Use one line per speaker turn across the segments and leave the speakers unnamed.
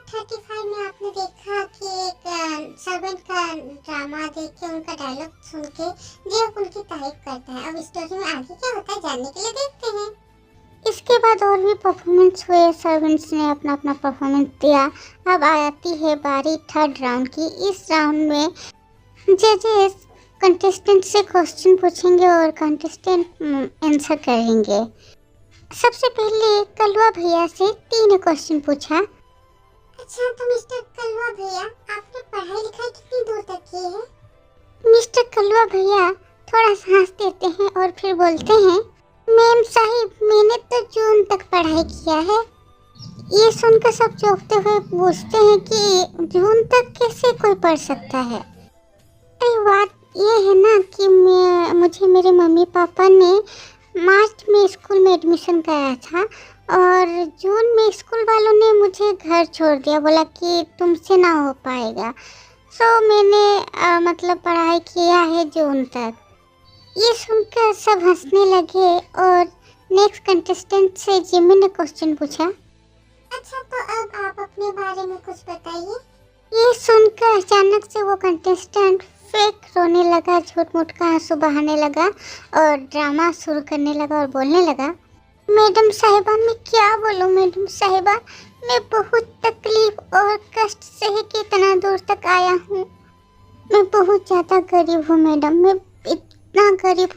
35 में आपने देखा कि एक सर्वेंट का ड्रामा देख के उनका डायलॉग सुन के जब उनकी तारीफ करता है। अब स्टोरी में आगे क्या होता है जानने के लिए देखते हैं। इसके बाद और भी परफॉर्मेंस हुए, सर्वेंट्स ने अपना अपना परफॉर्मेंस दिया। अब आती है बारी थर्ड राउंड की। इस राउंड में जजेस कंटेस्टेंट से क्वेश्चन पूछेंगे और कंटेस्टेंट आंसर करेंगे। सबसे पहले कलवा भैया से 3 क्वेश्चन पूछा। अच्छा तो मिस्टर कलवा भैया, आपने पढ़ाई लिखाई कितनी दूर तक की है? मिस्टर कलवा भैया थोड़ा सांस लेते हैं और फिर बोलते हैं, मैम साहिब मैंने तो जून तक पढ़ाई किया है। ये सुनकर सब चौंकते हुए पूछते हैं कि जून तक कैसे कोई पढ़ सकता है। अरे बात ये है ना कि मुझे मेरे मम्मी पापा ने मार्च में स्कूल में एडमिशन कराया था और जून में स्कूल वालों ने मुझे घर छोड़ दिया, बोला कि तुमसे ना हो पाएगा। सो मैंने मतलब पढ़ाई किया है जून तक। ये सुनकर सब हंसने लगे और नेक्स्ट कंटेस्टेंट से जिमी ने क्वेश्चन पूछा। अच्छा तो अब आप अपने बारे में कुछ बताइए। ये सुनकर अचानक से वो कंटेस्टेंट फेक रोने लगा, झूठ मूठ का आंसू बहाने लगा और ड्रामा शुरू करने लगा और बोलने लगा, मैडम साहिबा मैं क्या बोलूँ मैडम साहिबा, मैं बहुत तकलीफ और कष्ट सह के इतना दूर तक आया हूँ। मैं बहुत ज़्यादा गरीब हूँ मैडम, मैं इतना गरीब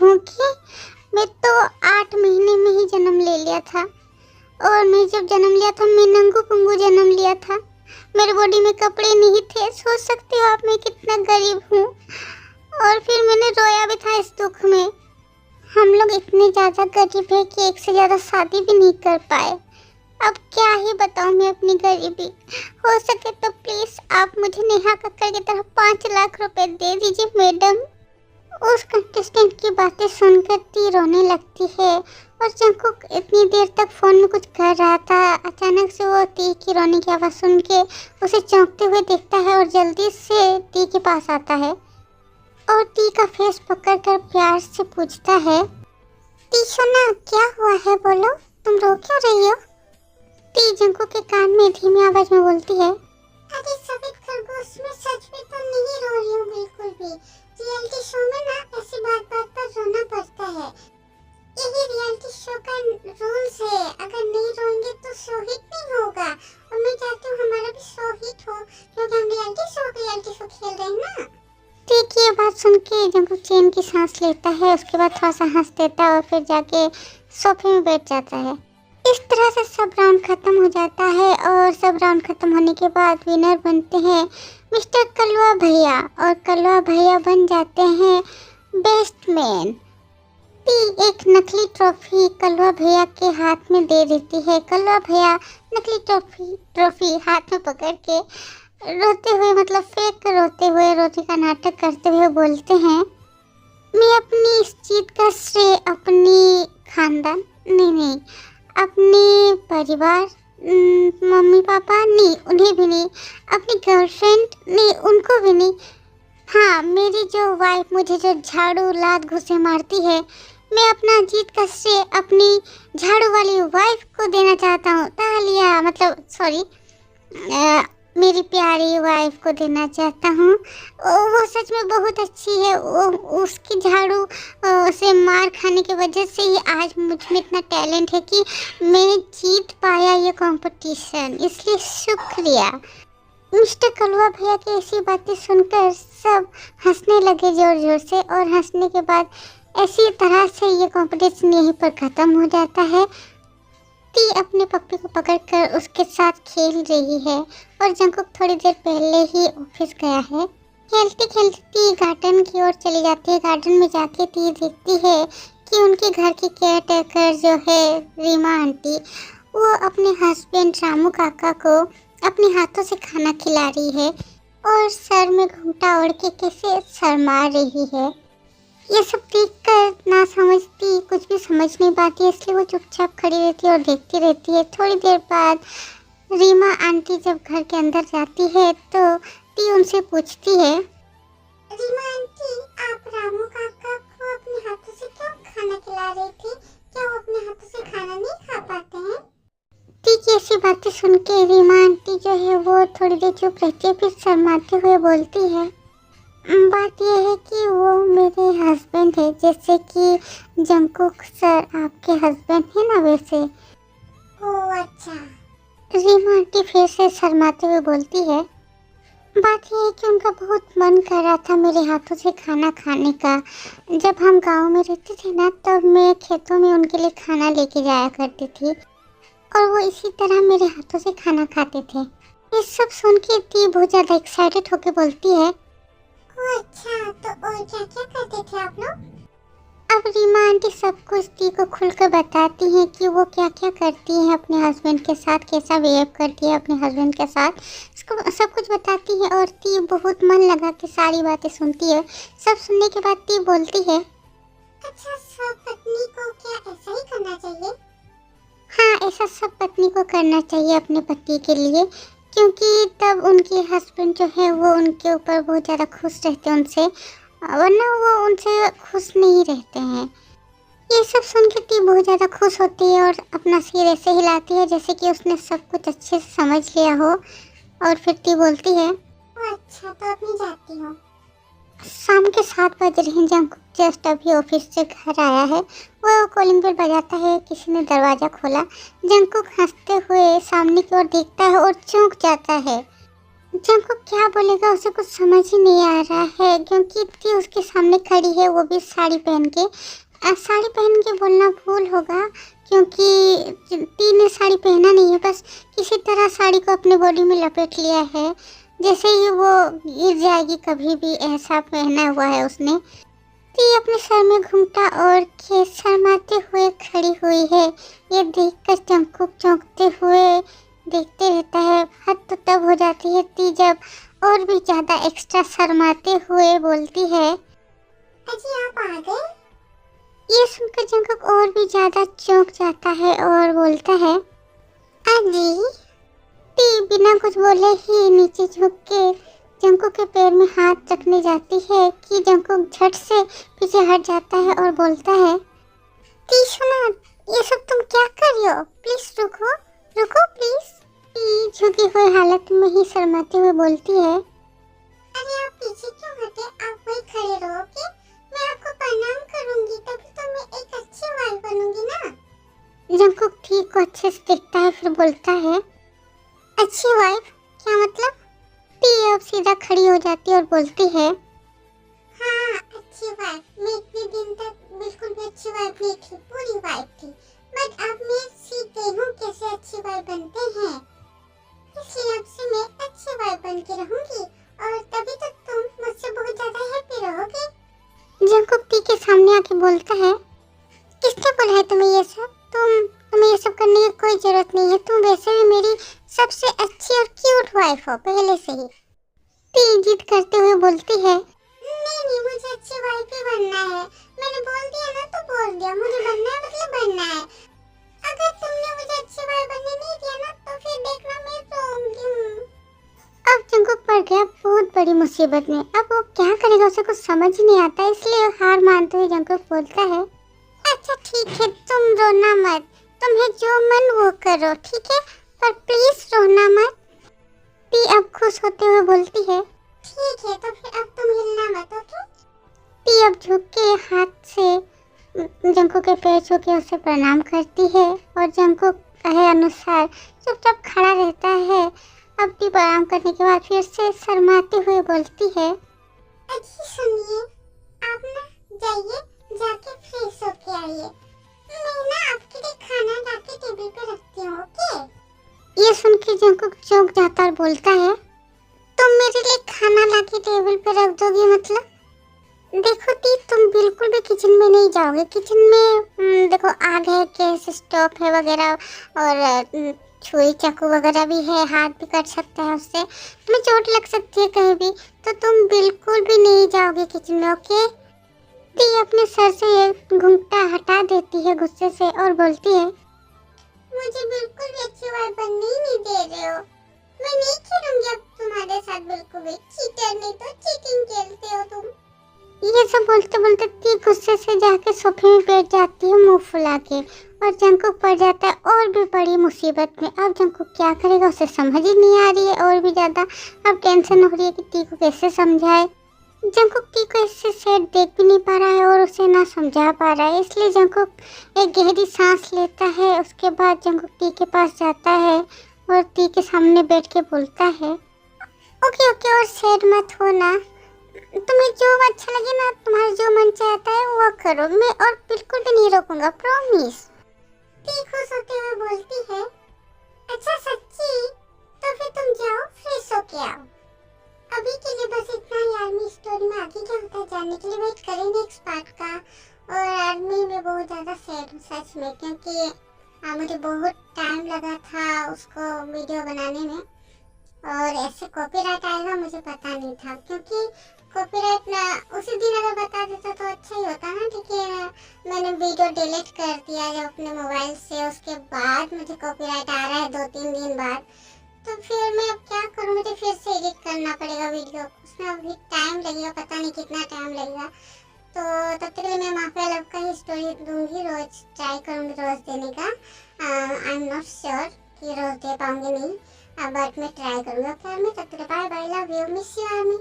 हूँ कि मैं तो 8 महीने में ही जन्म ले लिया था और मैं जब जन्म लिया था मैं नंगू पुंगू जन्म लिया था, मेरे बॉडी में कपड़े नहीं थे। सोच सकते हो आप मैं कितना गरीब हूँ। और फिर मैंने रोया भी था इस दुख में। हम लोग इतने ज़्यादा गरीब है कि एक से ज़्यादा शादी भी नहीं कर पाए। अब क्या ही बताऊँ मैं अपनी गरीबी। हो सके तो प्लीज़ आप मुझे नेहा कक्कड़ की तरह 5 लाख रुपए दे दीजिए मैडम। उस कंटेस्टेंट की बातें सुनकर ती रोने लगती है और जंकुक इतनी देर तक फोन में कुछ कर रहा था। अचानक से वो ती की रोने की आवाज़ सुन के उसे चौंकते हुए देखता है और जल्दी से ती के पास आता है और ती का फेस पकड़कर प्यार से पूछता है, ती सोना क्या हुआ है बोलो, तुम रो क्यों रही हो? ती जंकुक के कान में धीमी आवाज में बोलती है, अरे सफेद खरगोश मैं सच में तो नहीं रो रही हूँ बिल्कुल भी। रियलिटी शो में ना ऐसी बात पर रोना पड़ता है, यही रियलिटी शो का रूल्स है। अगर नहीं रोएंगे तो शो हिट नहीं होगा और मैं चाहती हूँ हमारा भी शो हिट हो क्योंकि हम रियलिटी शो खेल रहे हैं ना। ठीक ये बात सुन के जंकुक चैन की सांस लेता है, उसके बाद थोड़ा सा हंस देता है और फिर जाके सोफे में बैठ जाता है। इस तरह से सब राउंड खत्म हो जाता है और सब राउंड खत्म होने के बाद विनर बनते हैं मिस्टर कलवा भैया और कलवा भैया बन जाते हैं बेस्ट मैन। ती एक नकली ट्रॉफी कलवा भैया के हाथ में दे देती है। कलवा भैया नकली ट्रॉफी हाथ में पकड़ के रोते हुए मतलब फेक रोते हुए रोटी का नाटक करते हुए बोलते हैं, मैं अपनी इस जीत का श्रेय अपनी खानदान नहीं अपने परिवार मम्मी पापा नहीं उन्हें भी नहीं, अपनी गर्लफ्रेंड नहीं उनको भी नहीं, हाँ मेरी जो वाइफ मुझे जो झाड़ू लात घुसे मारती है, मैं अपना जीत का श्रेय अपनी झाड़ू वाली वाइफ को देना चाहता हूँ। तालिया मतलब सॉरी मेरी प्यारी वाइफ को देना चाहता हूँ। वो सच में बहुत अच्छी है। उसकी झाड़ू से मार खाने की वजह से ही आज मुझ में इतना टैलेंट है कि मैं जीत पाया ये कंपटीशन, इसलिए शुक्रिया। मिस्टर कलवा भैया की ऐसी बातें सुनकर सब हंसने लगे जोर जोर से और हंसने के बाद ऐसी तरह से ये कंपटीशन यहीं पर ख़त्म हो जाता है। ती अपने पप्पी को पकड़कर उसके साथ खेल रही है और जंकुक थोड़ी देर पहले ही ऑफिस गया है। खेलती खेलती ती गार्डन की ओर चली जाती है। गार्डन में जाके ती देखती है कि उनके घर की केयर टेकर जो है रीमा आंटी, वो अपने हस्बैंड रामू काका को अपने हाथों से खाना खिला रही है और सर में घूंघटा ओढ़ के कैसे शर्मा रही है। ये सब देखकर ना समझती कुछ भी समझ नहीं पाती, इसलिए वो चुपचाप खड़ी रहती है और देखती रहती है। थोड़ी देर बाद रीमा आंटी जब घर के अंदर जाती है तो ती उनसे पूछती है, रीमा आंटी आप रामू काका को अपने हाथों से क्यों खाना खिला रही थी? क्या वो अपने हाथों से खाना नहीं खा पाते हैं? ती ये ऐसी बातें सुन के रीमा आंटी जो है वो थोड़ी देर चुप रहती है, फिर शर्माते हुए बोलती है, बात यह है कि वो मेरे हस्बैंड है, जैसे कि जंकुक सर आपके हस्बैंड है ना वैसे। ओह अच्छा। रीमा आंटी फिर से शर्माते हुए बोलती है, बात यह है कि उनका बहुत मन कर रहा था मेरे हाथों से खाना खाने का। जब हम गांव में रहते थे ना, तब मैं खेतों में उनके लिए खाना लेके जाया करती थी और वो इसी तरह मेरे हाथों से खाना खाते थे। ये सब सुन के ती बहुत ज़्यादा एक्साइटेड होकर बोलती है, ओह अच्छा, तो और क्या क्या करते थे आप लोग? अब रीमा आंटी सब कुछ ती को खुलकर बताती हैं कि वो क्या क्या करती है अपने हस्बैंड के साथ, कैसा बिहेव करती है अपने हस्बैंड के साथ, इसको सब कुछ बताती है। और ती बहुत मन लगा के सारी बातें सुनती है। सब सुनने के बाद ती बोलती है, अच्छा सब पत्नी को क्या ऐसा ही करना चाहिए? हाँ, ऐसा सब पत्नी को करना चाहिए अपने पति के लिए, क्योंकि तब उनके हस्बैंड जो है वो उनके ऊपर बहुत ज़्यादा खुश रहते हैं उनसे, वरना वो उनसे खुश नहीं रहते हैं। ये सब सुन के ती बहुत ज़्यादा खुश होती है और अपना सिर ऐसे हिलाती है जैसे कि उसने सब कुछ अच्छे से समझ लिया हो। और फिर ती बोलती है, अच्छा तो अब मैं जाती हूँ। शाम के 7 बज रहे हैं। जंकुक जस्ट अभी ऑफिस से घर आया है। वो कॉलिंग बेल बजाता है, किसी ने दरवाज़ा खोला। जंकुक हंसते हुए सामने की ओर देखता है और चौंक जाता है। जंकुक क्या बोलेगा उसे कुछ समझ ही नहीं आ रहा है, क्योंकि ती उसके सामने खड़ी है, वो भी साड़ी पहन के। साड़ी पहन के बोलना भूल होगा, क्योंकि ती ने साड़ी पहना नहीं है, बस किसी तरह साड़ी को अपने बॉडी में लपेट लिया है, जैसे ही वो गिर जाएगी कभी भी, ऐसा पहना हुआ है उसने। ती अपने सर में घूमता और केस शर्माते हुए खड़ी हुई है। ये देखकर जंकुक चौंकते हुए देखते रहता है। हद तो तब हो जाती है ती जब और भी ज़्यादा एक्स्ट्रा शर्माते हुए बोलती है, अजी आप आ गए? ये सुनकर जंकुक और भी ज़्यादा चौंक जाता है और बोलता है, अजी। ती बिना कुछ बोले ही नीचे झुक के जंकुक के पैर में हाथ रखने जाती है कि जंकुक झट से पीछे हट जाता है और बोलता है, ती सुना, ये सब तुम क्या कर रही हो? प्लीज रुको रुको प्लीज। ती झुकी हुई हालत में ही शर्माते हुए बोलती है, अरे आप पीछे क्यों हटे? आप वहीं खड़े रहोगे, मैं आपको प्रणाम करूंगी, तभी तो मैं एक अच्छी वाइफ बनूंगी ना। जंकुक ती को अच्छे से देखता है, फिर बोलता है, अच्छी वाइफ क्या मतलब? ती अब सीधा खड़ी हो जाती है और बोलती है, हाँ अच्छी वाइफ। मैं इतने दिन तक बिल्कुल भी अच्छी वाइफ नहीं थी, पूरी वाइफ थी, बट अब मैं सीख गई हूँ कैसे अच्छी वाइफ बनते हैं, इसलिए अब से मैं अच्छी वाइफ बन के रहूंगी और तभी तो तुम मुझसे बहुत ज्यादा हैप्पी रहोगे। जंकुक ती के सामने आके बोलता है, किसने बोला है तुम्हें ये सब? तुम्हें ये सब करने की कोई जरूरत नहीं है, तुम वैसे भी मेरी सबसे अच्छी और क्यूट वाइफ हो पहले से ही। ती जिद करते हुए बोलती है, नहीं मुझे अच्छी वाइफ ही बनना है, मैंने बोल दिया ना तो बोल दिया, मुझे बनना है मतलब बनना है। अगर तुमने मुझे अच्छी वाइफ बनने नहीं दिया ना तो फिर देखना मैं रोऊंगी। अब जंकुक पड़ गया बहुत बड़ी मुसीबत में। अब वो क्या करेगा, उसे कुछ समझ ही नहीं आता, इसलिए हार मानते हुए जंकुक बोलता है, अच्छा ठीक है, तुम रोना मत, तुम्हें जो मन वो करो, ठीक है, पर प्लीज रोना मत। ती अब खुश होते हुए बोलती है, ठीक है, तो फिर अब तुम हिलना मत, ओके? ती अब झुक के हाथ से जंकुक के पैर छू के उसे प्रणाम करती है और जंकुक कहे अनुसार चुपचाप खड़ा रहता है। अब ती प्रणाम करने के बाद फिर से शर्माते हुए बोलती है, अजी सुनिए, आप ना जाइए, जाके फ्रेश होके आइए, मैं ना आपके लिए खाना लाके टेबल पे रखती हूँ, ओके? ये सुन के जंकुक चौंक जाता और बोलता है, तुम मेरे लिए खाना लाके टेबल पे रख दोगी मतलब? देखो ती, तुम बिल्कुल भी किचन में नहीं जाओगे। किचन में देखो आग है, गैस स्टोव है वगैरह, और छुरी चाकू वगैरह भी है, हाथ भी कट सकता है उससे, तुम्हें चोट लग सकती है कहीं भी, तो तुम बिल्कुल भी नहीं जाओगे किचन में, ओके? ती अपने सर से एक घूंघटा हटा देती है गुस्से से और बोलती है, मुझे बिल्कुल भी अच्छी वाइफ बनने ही नहीं दे रहे हो, मैं नहीं खेलूंगी अब तुम्हारे साथ बिल्कुल भी, चीटर नहीं तो चीटिंग खेलते हो तुम। ये सब बोलते बोलते ती गुस्से से जाके सोफे में बैठ जाती है मुंह फुला के, और जंकुक पड़ जाता है और भी बड़ी मुसीबत में। अब जंकुक क्या करेगा, उसे समझ ही नहीं आ रही है। और भी ज़्यादा अब टेंशन हो रही है कि टी को कैसे समझाए। जंकुक टी को इससे सैड देख भी नहीं पा रहा है और उसे ना समझा पा रहा है, इसलिए जंकुक एक गहरी सांस लेता है। उसके बाद जंकुक टी के पास जाता है और टी के सामने बैठ के बोलता है, ओके ओके और सैड मत हो ना, तुम्हें जो अच्छा लगे ना, तुम्हारा जो मन चाहता है वो करो, मैं और बिल्कुल भी नहीं रोकूंगा, प्रॉमिस। टी खुश होते हुए बोलती है, अच्छा सच्ची, तो फिर तुम जाओ फ्रेश होके आओ। अभी के लिए बस इतना ही। आर्मी स्टोरी में आगे क्या होता है जानने के लिए वेट करें नेक्स्ट पार्ट का। और आर्मी में बहुत ज़्यादा सैड सच में, क्योंकि मुझे बहुत टाइम लगा था उसको वीडियो बनाने में, और ऐसे कॉपीराइट आएगा मुझे पता नहीं था, क्योंकि कॉपीराइट ना उसी दिन अगर बता देता तो अच्छा ही होता ना, लेकिन मैंने वीडियो डिलीट कर दिया जब अपने मोबाइल से। उसके बाद मुझे कॉपीराइट आ रहा है 2-3 दिन बाद, तो फिर मैं अब क्या करूँ, मुझे फिर से एडिट करना पड़ेगा वीडियो, उसमें अभी टाइम लगेगा, पता नहीं कितना टाइम लगेगा। तो तब तक के लिए मैं माफिया लव का ही स्टोरी दूंगी, रोज ट्राई करूँगी रोज देने का। आई एम नॉट श्योर कि रोज दे पाऊंगी नहीं, बट मैं ट्राई करूँगा। फिर मैं तब तक bye bye, love you, miss you army.